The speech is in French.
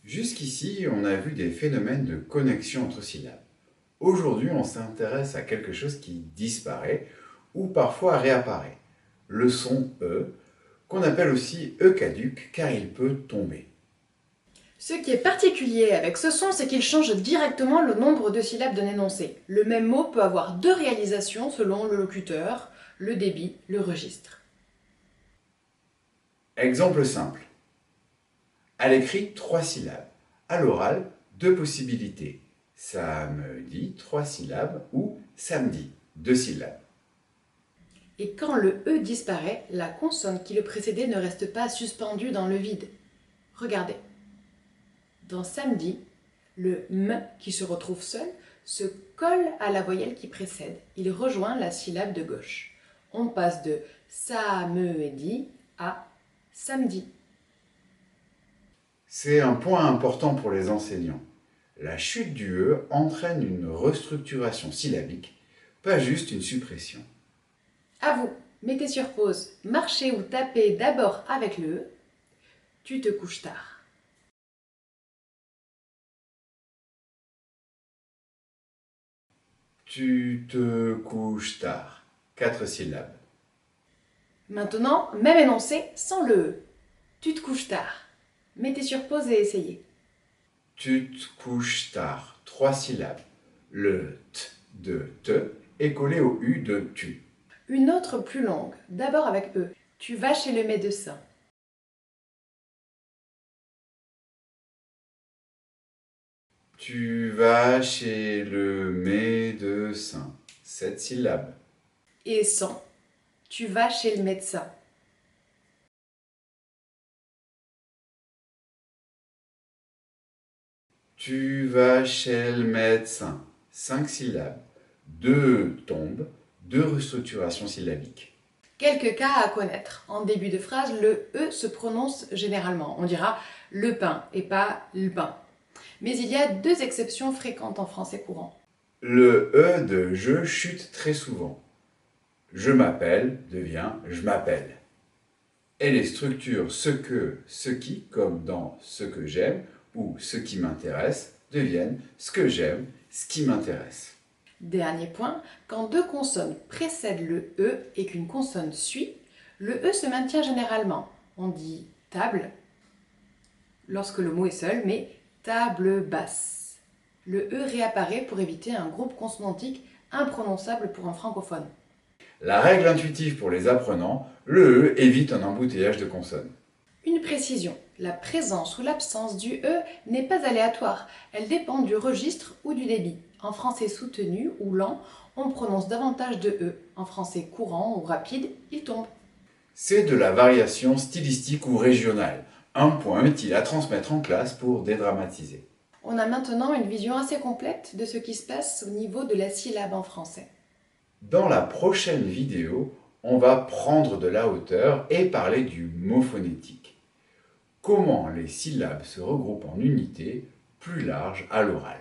Jusqu'ici, on a vu des phénomènes de connexion entre syllabes. Aujourd'hui, on s'intéresse à quelque chose qui disparaît ou parfois réapparaît. Le son E, qu'on appelle aussi E caduc car il peut tomber. Ce qui est particulier avec ce son, c'est qu'il change directement le nombre de syllabes d'un énoncé. Le même mot peut avoir deux réalisations selon le locuteur, le débit, le registre. Exemple simple. À l'écrit, 3 syllabes. À l'oral, 2 possibilités. Samedi, 3 syllabes ou samedi, 2 syllabes. Et quand le E disparaît, la consonne qui le précédait ne reste pas suspendue dans le vide. Regardez. Dans samedi, le M qui se retrouve seul se colle à la voyelle qui précède. Il rejoint la syllabe de gauche. On passe de samedi à samedi. C'est un point important pour les enseignants. La chute du E entraîne une restructuration syllabique, pas juste une suppression. À vous, mettez sur pause, marchez ou tapez d'abord avec le E. Tu te couches tard. Tu te couches tard, 4 syllabes. Maintenant, même énoncé sans le E. Tu te couches tard. Mettez sur pause et essayez. Tu te couches tard, 3 syllabes. Le T de te est collé au U de tu. Une autre plus longue, d'abord avec E. Tu vas chez le médecin. Tu vas chez le médecin, 7 syllabes. Et sans. Tu vas chez le médecin. Tu vas chez le médecin, 5 syllabes. 2 tombes, 2 restructurations syllabiques. Quelques cas à connaître. En début de phrase, le E se prononce généralement. On dira le pain et pas le pain. Mais il y a deux exceptions fréquentes en français courant. Le E de je chute très souvent. Je m'appelle devient je m'appelle. Et les structures ce que, ce qui, comme dans ce que j'aime ou ce qui m'intéresse, deviennent ce que j'aime, ce qui m'intéresse. Dernier point, quand deux consonnes précèdent le E et qu'une consonne suit, le E se maintient généralement. On dit table lorsque le mot est seul, mais table basse. Le E réapparaît pour éviter un groupe consonantique imprononçable pour un francophone. La règle intuitive pour les apprenants, le E évite un embouteillage de consonnes. Une précision, la présence ou l'absence du E n'est pas aléatoire, elle dépend du registre ou du débit. En français soutenu ou lent, on prononce davantage de E. En français courant ou rapide, il tombe. C'est de la variation stylistique ou régionale, un point utile à transmettre en classe pour dédramatiser. On a maintenant une vision assez complète de ce qui se passe au niveau de la syllabe en français. Dans la prochaine vidéo, on va prendre de la hauteur et parler du mot phonétique. Comment les syllabes se regroupent en unités plus larges à l'oral.